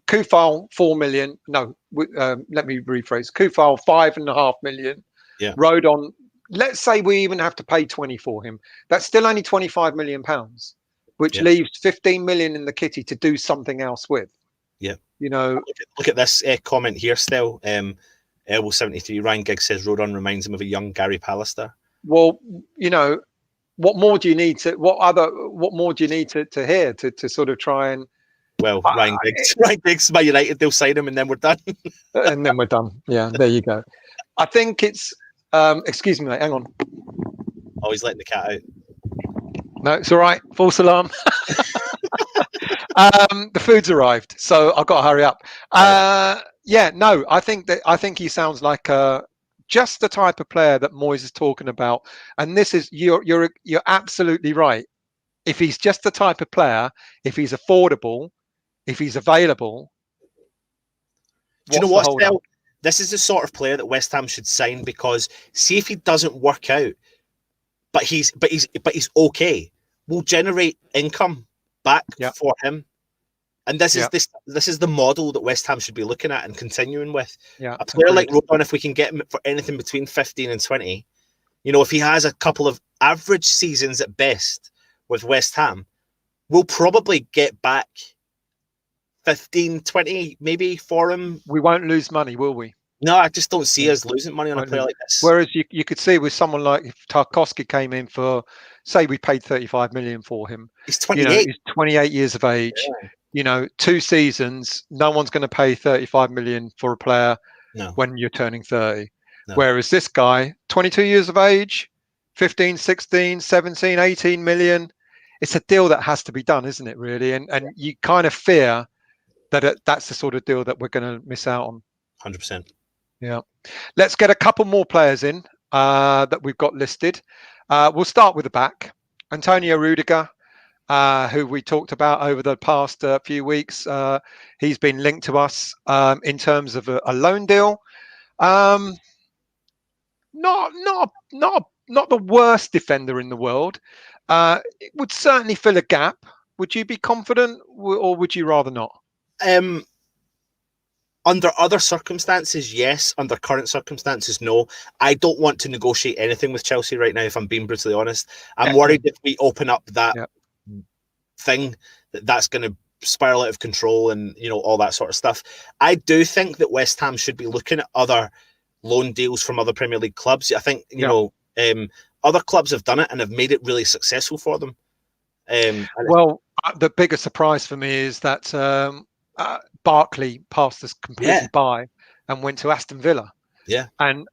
Coufal 4 million. No, let me rephrase. Coufal 5.5 million. Yeah. Rodon. Let's say we even have to pay 20 for him. That's still only 25 million pounds. Which leaves 15 million in the kitty to do something else with. Yeah. You know, look at this comment here still. Elbow73, Ryan Giggs says Rodon reminds him of a young Gary Pallister. well, you know, what more do you need to? What more do you need to hear to sort of try and? Well, Ryan Giggs, my United, they'll sign him and then we're done. And then we're done. Yeah, there you go. I think it's. Excuse me, mate. Hang on. Oh, he's letting the cat out. No, it's all right. False alarm. The food's arrived, so I've got to hurry up. Yeah, no, I think he sounds like just the type of player that Moyes is talking about. And this is you're absolutely right. If he's just the type of player, if he's affordable, if he's available, do you know what, Stel? This is the sort of player that West Ham should sign, because see if he doesn't work out, but he's okay, we'll generate income back for him. And this is the model that West Ham should be looking at and continuing with. Yeah, a player like Rodon, if we can get him for anything between 15 and 20, you know, if he has a couple of average seasons at best with West Ham, we'll probably get back 15, 20 maybe for him. We won't lose money, will we? No, I just don't see us losing money on a player like this. Whereas you could see with someone like if Tarkowski came in for, say, we paid 35 million for him. He's 28. You know, he's 28 years of age. Yeah. You know, 2 seasons, no one's going to pay 35 million for a player when you're turning 30. No. Whereas this guy, 22 years of age, 15, 16, 17, 18 million, it's a deal that has to be done, isn't it, really? And you kind of fear that that's the sort of deal that we're going to miss out on. 100%. Yeah. Let's get a couple more players in that we've got listed. We'll start with the back. Antonio Rudiger, who we talked about over the past few weeks. He's been linked to us in terms of a loan deal. Not the worst defender in the world. It would certainly fill a gap. Would you be confident, or would you rather not? Under other circumstances, yes. Under current circumstances, no. I don't want to negotiate anything with Chelsea right now, if I'm being brutally honest. I'm worried if we open up that thing, that's going to spiral out of control and, you know, all that sort of stuff. I do think that West Ham should be looking at other loan deals from other Premier League clubs. I think, you know, other clubs have done it and have made it really successful for them. Well, the bigger surprise for me is that Barkley passed us completely by and went to Aston Villa. Yeah. And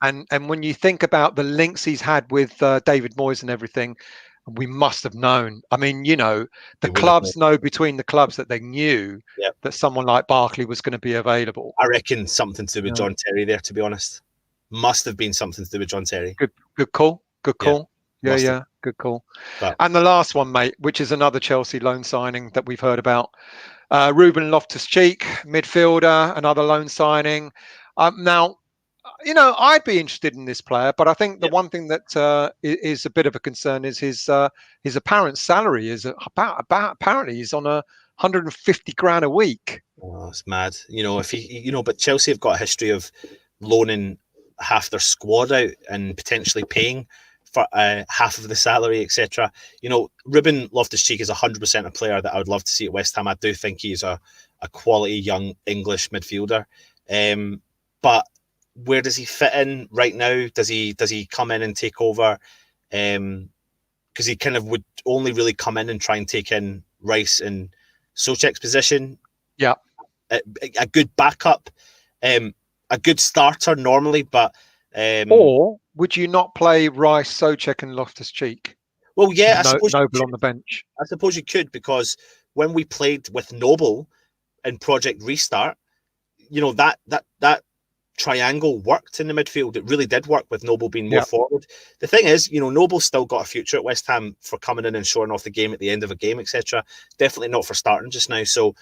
when you think about the links he's had with David Moyes and everything, we must have known. I mean, you know, the clubs know between the clubs that they knew that someone like Barkley was going to be available. I reckon something to do with John Terry there, to be honest. Must have been something to do with John Terry. Good call. Good call. Yeah. Good call. And the last one, mate, which is another Chelsea loan signing that we've heard about. Ruben Loftus-Cheek, midfielder, another loan signing. Now, you know, I'd be interested in this player, but I think the one thing that is a bit of a concern is his apparent salary is about apparently he's on 150 grand a week. Oh, it's mad. You know, but Chelsea have got a history of loaning half their squad out and potentially paying for half of the salary, etc. You know, Ruben Loftus-Cheek is 100% a player that I would love to see at West Ham. I do think he's a quality young English midfielder. But where does he fit in right now? Does he come in and take over? Because he kind of would only really come in and try and take in Rice and Souček's position. Yeah, a good backup, a good starter normally, but or would you not play Rice, Souček, and Loftus-Cheek? Well, yeah, I suppose Noble on the bench. I suppose you could, because when we played with Noble in Project Restart, you know, that triangle worked in the midfield. It really did work with Noble being more forward. The thing is, you know, Noble's still got a future at West Ham for coming in and showing off the game at the end of a game, etc. Definitely not for starting just now. So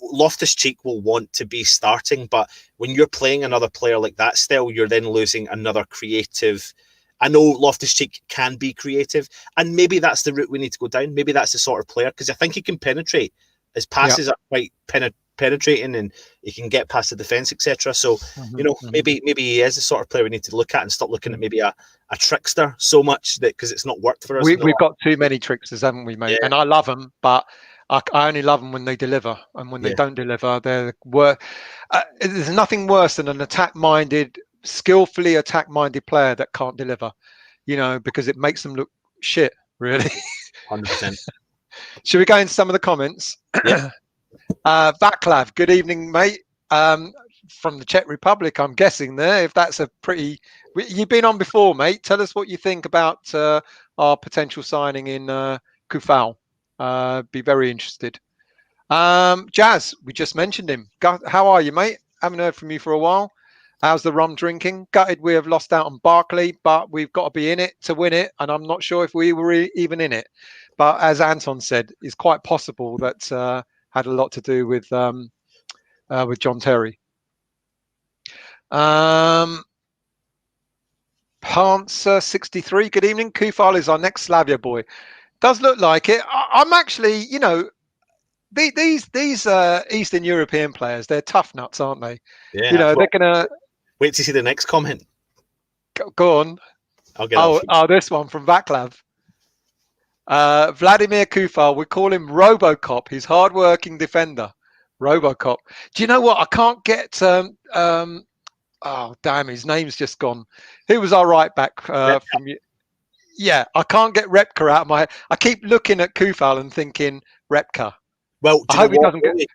Loftus-Cheek will want to be starting, but when you're playing another player like that, still, you're then losing another creative. I know Loftus-Cheek can be creative, and maybe that's the route we need to go down. Maybe that's the sort of player, because I think he can penetrate. His passes are quite penetrating, and he can get past the defence, etc. So, you know, maybe he is the sort of player we need to look at and stop looking at maybe a trickster so much, that because it's not worked for us. We've got too many tricksters, haven't we, mate? Yeah. And I love them, but I only love them when they deliver, and when they Yeah. don't deliver, they're worse. There's nothing worse than an attack-minded, skillfully attack-minded player that can't deliver. Because it makes them look shit, really. 100%. Should we go into some of the comments? Yeah. Vaclav, good evening, mate. From the Czech Republic, I'm guessing there. If that's you've been on before, mate. Tell us what you think about our potential signing in Coufal. Be very interested. Jazz, we just mentioned him. How are you, mate? Haven't heard from you for a while. How's the rum drinking? Gutted we have lost out on Barkley, but we've got to be in it to win it. And I'm not sure if we were even in it. But as Anton said, it's quite possible that had a lot to do with John Terry. Panzer 63, good evening. Coufal is our next Slavia boy. Does look like it. I'm actually, these Eastern European players, they're tough nuts, aren't they? Yeah. They're gonna wait to see the next comment. Go on. I'll get it. This one from Vaclav. Vladimir Coufal, we call him Robocop. He's hard-working defender. Robocop. Do you know what? I can't get. Oh damn, his name's just gone. Who was our right back from you? Yeah, I can't get Repka out of my head. I keep looking at Coufal and thinking Repka. Well, I hope he doesn't get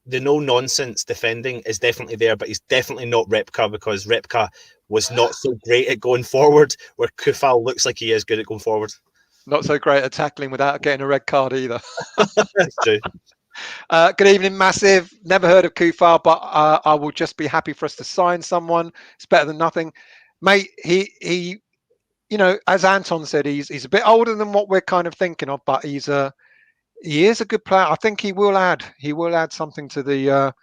the no nonsense defending is definitely there, but he's definitely not Repka, because Repka was not so great at going forward, where Coufal looks like he is good at going forward. Not so great at tackling without getting a red card either. That's true. Good evening, Massive. Never heard of Coufal, but I will just be happy for us to sign someone. It's better than nothing, mate. He as Anton said, he's a bit older than what we're kind of thinking of, but he is a good player. I think he will add something to the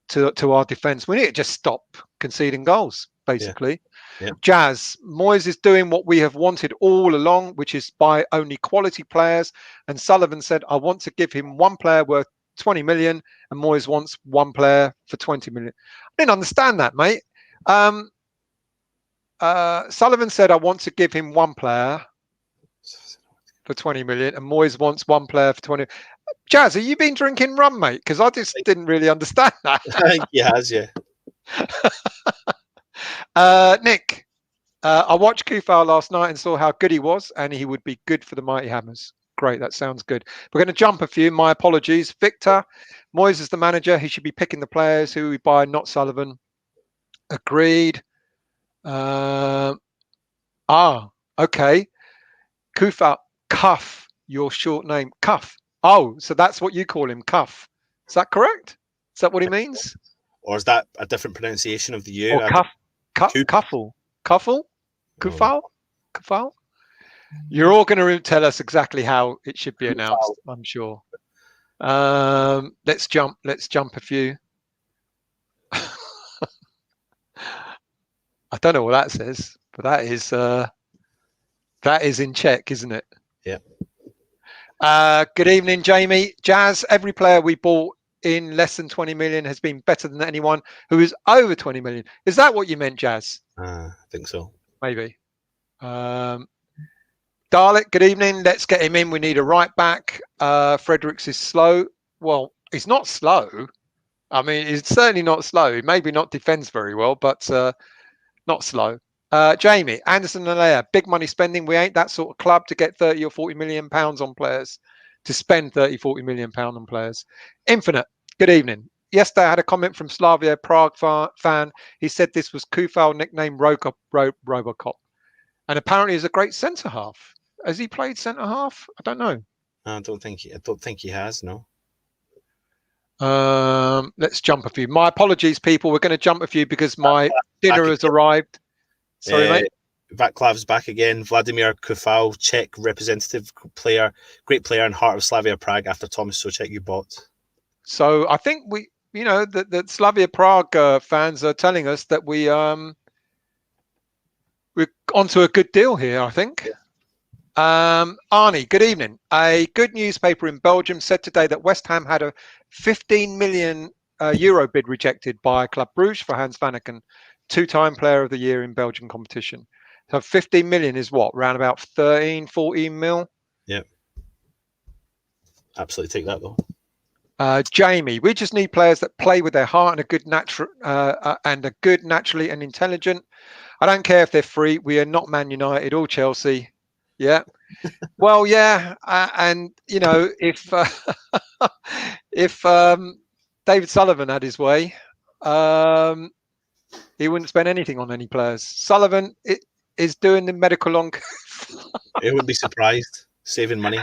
to our defense. We need to just stop conceding goals, basically. Yeah. Jazz, Moyes is doing what we have wanted all along, which is buy only quality players. And Sullivan said, I want to give him one player worth 20 million, and Moyes wants one player for 20 million. I didn't understand that, mate. Sullivan said, I want to give him one player for 20 million, and Moyes wants one player for 20. Jazz, have you been drinking rum, mate? Because I just didn't really understand that. I think he has, yeah. Nick, I watched Coufal last night and saw how good he was, and he would be good for the Mighty Hammers. Great, that sounds good. We're going to jump a few. My apologies. Victor, Moyes is the manager. He should be picking the players who we buy, not Sullivan. Agreed. Okay. Coufal, Cuff, your short name. Cuff. Oh, so that's what you call him, Cuff. Is that correct? Is that what he means? Or is that a different pronunciation of the U? Or Cuffle? Cuffle? Coufal? Coufal? You're all going to tell us exactly how it should be announced, I'm sure. Let's jump a few. I don't know what that says, but that is in Czech, isn't it? Yeah. Good evening, Jamie. Jazz, every player we bought in less than 20 million has been better than anyone who is over 20 million. Is that what you meant, Jazz? I think so. Maybe. Dalek, good evening. Let's get him in. We need a right back. Fredericks is slow. Well, he's not slow. I mean, he's certainly not slow. He maybe not defends very well, but not slow. Jamie, Anderson and Alea, big money spending. We ain't that sort of club to get 30 or 40 million pounds on players, to spend 30, 40 million pounds on players. Infinite, good evening. Yesterday I had a comment from Slavia Prague fan. He said this was Coufal, nicknamed Robocop. And apparently he's a great centre half. Has he played centre half? I don't know. I don't think he has, no. Let's jump a few. My apologies, people. We're going to jump a few because my dinner has arrived. Sorry, mate. Vaclav's back again. Vladimir Coufal, Czech representative player, great player and heart of Slavia Prague after Thomas Souček you bought. So I think the Slavia Prague fans are telling us that we're onto a good deal here, I think. Arnie, good evening. A good newspaper in Belgium said today that West Ham had a 15 million euro bid rejected by Club Brugge for Hans Vanaken, two-time player of the year in Belgian competition. So 15 million is what? Around about 13, 14 mil? Yeah. Absolutely take that though. Jamie, we just need players that play with their heart and are good naturally and intelligent. I don't care if they're free. We are not Man United or Chelsea. Yeah. Well, yeah, and you know, if David Sullivan had his way, he wouldn't spend anything on any players. Sullivan is doing the medical on. It wouldn't be surprised. Saving money.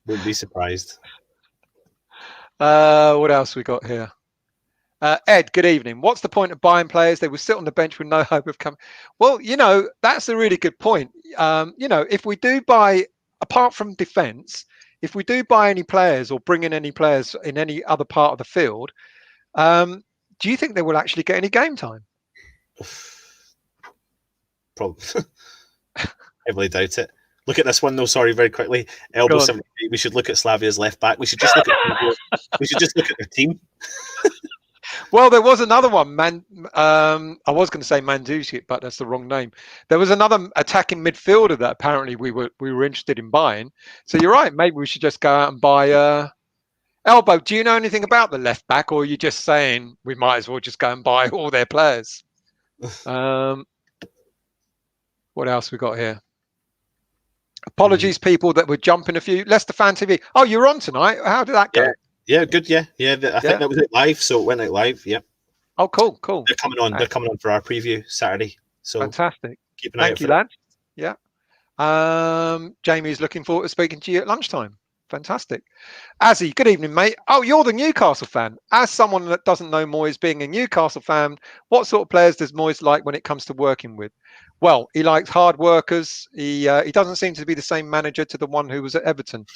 Wouldn't be surprised. What else we got here? Ed, good evening. What's the point of buying players? They will sit on the bench with no hope of coming. Well, you know, that's a really good point. You know, if we do buy, apart from defence, if we do buy any players or bring in any players in any other part of the field, do you think they will actually get any game time? Probably. Heavily doubt it. Look at this one though. Sorry, very quickly. Elbow 78. We should look at Slavia's left back. We should just look at their team. Well, there was another one, I was going to say Mandzukic, but that's the wrong name. There was another attacking midfielder that apparently we were interested in buying. So you're right. Maybe we should just go out and buy. Elbow, do you know anything about the left back, or are you just saying we might as well just go and buy all their players? What else we got here? Apologies, people that were jumping a few. Leicester Fan TV. Oh, you're on tonight. How did that go? Yeah, good. Yeah. I think that was it live, so it went out live. Yeah. Oh, cool. They're coming on. They're coming on for our preview Saturday. So fantastic. Keep an eye out. Thank you, lad. Yeah. Jamie's looking forward to speaking to you at lunchtime. Fantastic. Azzy, good evening, mate. Oh, you're the Newcastle fan. As someone that doesn't know Moyes, being a Newcastle fan, what sort of players does Moyes like when it comes to working with? Well, he likes hard workers. He doesn't seem to be the same manager to the one who was at Everton.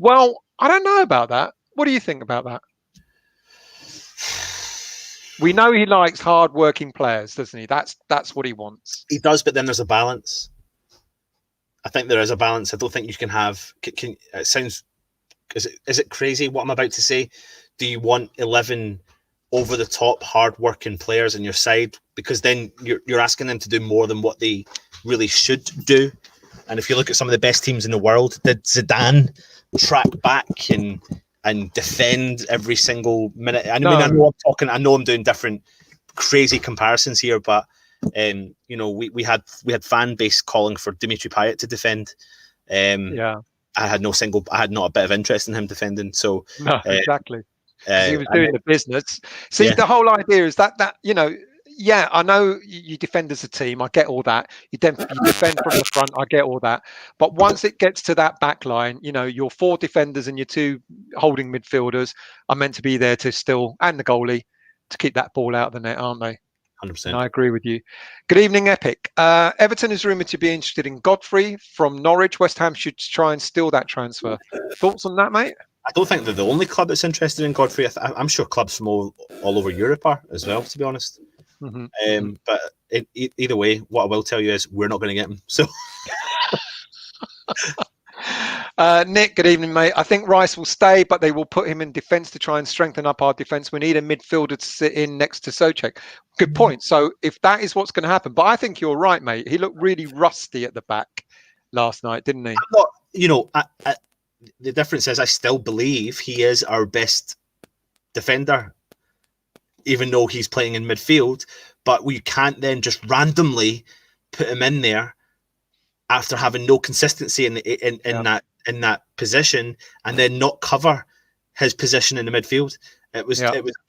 Well, I don't know about that. What do you think about that? We know he likes hard-working players, doesn't he? That's what he wants. He does, but then there's a balance. I think there is a balance. I don't think you can have. It sounds. Is it crazy what I'm about to say? Do you want 11 over-the-top, hard-working players on your side? Because then you're asking them to do more than what they really should do. And if you look at some of the best teams in the world, did Zidane track back and defend every single minute? I mean, I know I'm doing different crazy comparisons here, but you know, we had fan base calling for Dimitri Payet to defend. I had not a bit of interest in him defending. So no, exactly. He was doing the business. See, the whole idea is that you know. Yeah, I know you defend as a team. I get all that. You defend from the front. I get all that. But once it gets to that back line, you know, your 4 defenders and your 2 holding midfielders are meant to be there to still, and the goalie, to keep that ball out of the net, aren't they? 100%. And I agree with you. Good evening, Epic. Everton is rumoured to be interested in Godfrey from Norwich. West Ham should try and steal that transfer. Thoughts on that, mate? I don't think they're the only club that's interested in Godfrey. I'm sure clubs from all over Europe are as well, to be honest. Mm-hmm. But either way, what I will tell you is we're not going to get him. So, Nick, good evening, mate. I think Rice will stay, but they will put him in defence to try and strengthen up our defence. We need a midfielder to sit in next to Souček. Good point. So if that is what's going to happen, but I think you're right, mate. He looked really rusty at the back last night, didn't he? I'm not, you know, the difference is I still believe he is our best defender, even though he's playing in midfield, but we can't then just randomly put him in there after having no consistency in that position and then not cover his position in the midfield. It was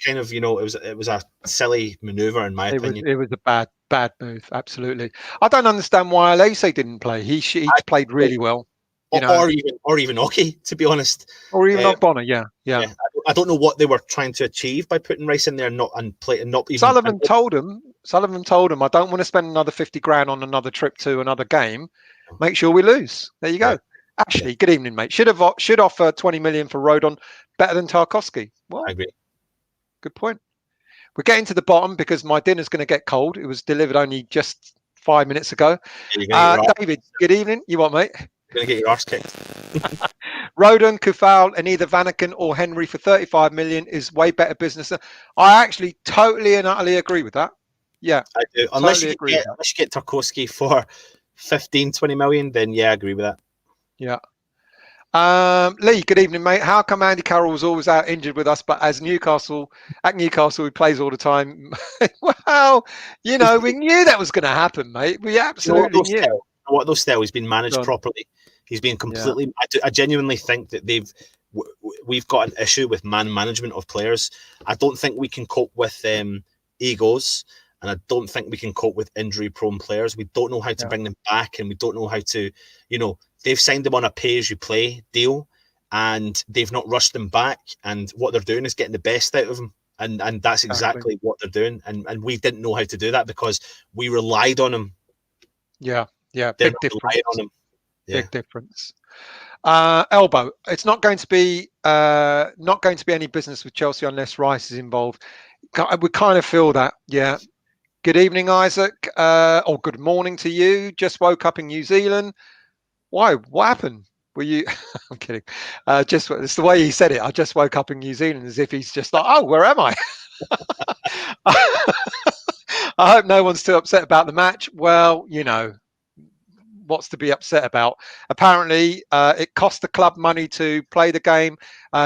kind of, you know, it was a silly maneuver in my opinion. It was a bad move, absolutely. I don't understand why Alese didn't play. He played really well. Or even Oki, to be honest, or even Ogbonna, yeah. I don't know what they were trying to achieve by putting Rice in there and not even. Sullivan told him, I don't want to spend another 50 grand on another trip to another game. Make sure we lose. There you go. Yeah. Ashley, good evening, mate. Should offer 20 million for Rodon, better than Tarkowski. Well, I agree. Good point. We're getting to the bottom because my dinner's going to get cold. It was delivered only just 5 minutes ago. David, good evening. You what, mate? You're going to get your arse kicked. Rodon, Coufal, and either Vanaken or Henry for 35 million is way better business. I actually totally and utterly agree with that. Yeah. I do. Unless you get Tarkowski for 15, 20 million, then yeah, I agree with that. Yeah. Lee, good evening, mate. How come Andy Carroll was always out injured with us, but at Newcastle, he plays all the time? Well, we knew that was going to happen, mate. We absolutely knew. What those still, he's been managed Done. properly. He's been completely. Yeah. I genuinely think that we've got an issue with management of players. I don't think we can cope with egos, and I don't think we can cope with injury-prone players. We don't know how to bring them back, and we don't know how to, they've signed them on a pay-as-you-play deal, and they've not rushed them back. And what they're doing is getting the best out of them, and that's exactly what they're doing. And we didn't know how to do that because we relied on them. Yeah, big difference. On them. Yeah. Big difference. Elbow. It's not going to be any business with Chelsea unless Rice is involved. We kind of feel that. Yeah. Good evening, Isaac. Or good morning to you. Just woke up in New Zealand. Why? What happened? Were you? I'm kidding. It's the way he said it. I just woke up in New Zealand, as if he's just like, oh, where am I? I hope no one's too upset about the match. Well, what's to be upset about? Apparently, it cost the club money to play the game.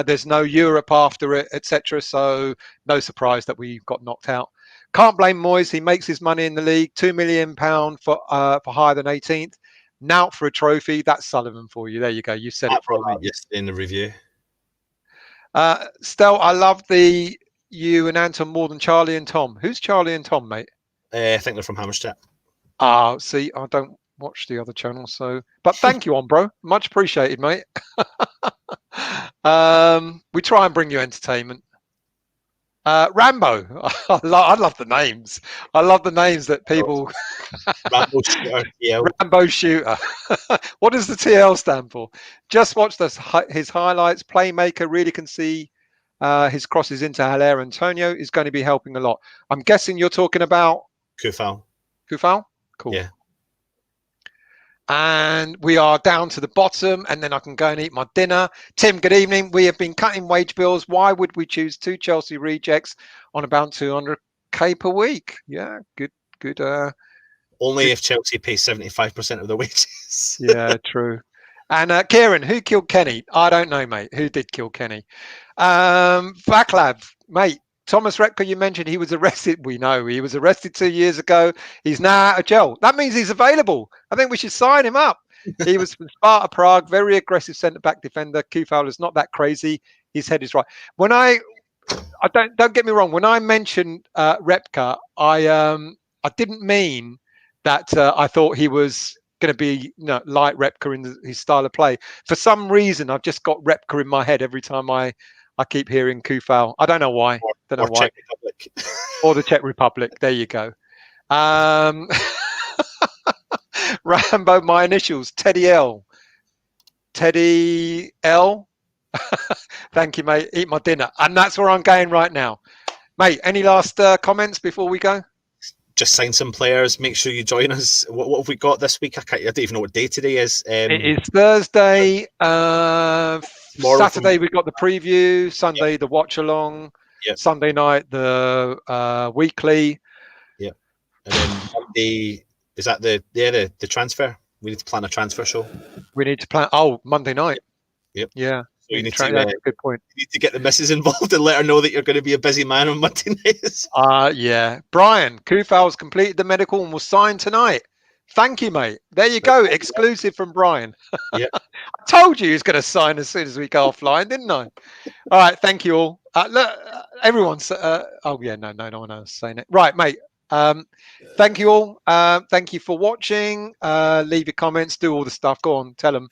There's no Europe after it, etc. So no surprise that we got knocked out. Can't blame Moyes. He makes his money in the league. £2 million for higher than 18th. Now for a trophy. That's Sullivan for you. There you go. You said it for me. Yesterday in the review. Stel, I love you and Anton more than Charlie and Tom. Who's Charlie and Tom, mate? I think they're from Hammerstedt. See, I don't watch the other channel, but thank you, bro. Much appreciated, mate. We try and bring you entertainment. Rambo. I love the names. I love the names that people. Rambo Shooter. Yeah. Rambo Shooter. What does the TL stand for? Just watch his highlights. Playmaker really can see his crosses into Hilaire. Antonio is going to be helping a lot. I'm guessing you're talking about Coufal. Cool. Yeah. And we are down to the bottom, and then I can go and eat my dinner. Tim, good evening. We have been cutting wage bills. Why would we choose 2 Chelsea rejects on about 200k per week? Yeah, good. Only if Chelsea pays 75% of the wages. Yeah, true. And Kieran, who killed Kenny? I don't know, mate. Who did kill Kenny? Vaclav, mate. Thomas Repka, you mentioned he was arrested. We know he was arrested 2 years ago. He's now out of jail. That means he's available. I think we should sign him up. He was from Sparta Prague, very aggressive centre-back defender. Coufal is not that crazy. His head is right. When I don't get me wrong. When I mentioned Repka, I didn't mean that I thought he was going to be like Repka in his style of play. For some reason, I've just got Repka in my head every time I keep hearing Coufal. I don't know why. Czech Republic. Or the Czech Republic. There you go. Rambo, my initials, Teddy L. Teddy L. Thank you, mate. Eat my dinner. And that's where I'm going right now. Mate, any last comments before we go? Just sign some players. Make sure you join us. What have we got this week? I don't even know what day today is. It is Thursday. Saturday, we've got the preview. Sunday, the watch along. Yep. Sunday night, the weekly. Yeah. And then Monday, is that the transfer? We need to plan a transfer show. We need to plan. Monday night. Yep. Yeah. So you need that's a good point. You need to get the missus involved and let her know that you're going to be a busy man on Monday nights. Yeah. Brian, Coufal's completed the medical and will sign tonight. Thank you, mate. There you go. Exclusive from Brian. Yeah. I told you he was going to sign as soon as we go offline, didn't I? All right. Thank you all. Look, everyone's. No one else is saying it. Right, mate. Thank you all. Thank you for watching. Leave your comments. Do all the stuff. Go on. Tell them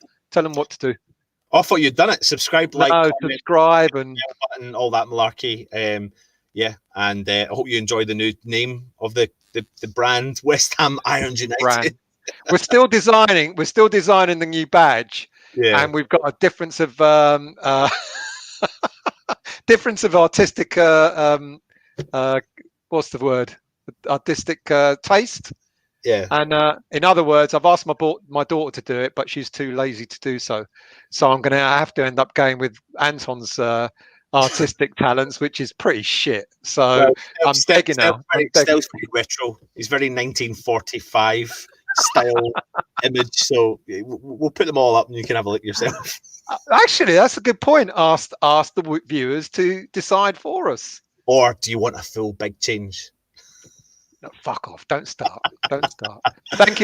what to do. I thought you'd done it. Subscribe, comment, subscribe, and button, all that malarkey. And I hope you enjoy the new name of the brand, West Ham Irons United. Brand. We're still designing the new badge, and we've got a difference of artistic. What's the word? Artistic taste. Yeah. And in other words, I've asked my daughter to do it, but she's too lazy to do so. So I'm going to have to end up going with Anton's artistic talents, which is pretty shit. So I'm begging her. Stell's very retro. He's very 1945. style image. So we'll put them all up and you can have a look yourself. Actually, that's a good point. Ask the viewers to decide for us. Or do you want a full big change? No, fuck off. Don't start. Don't start. Thank you.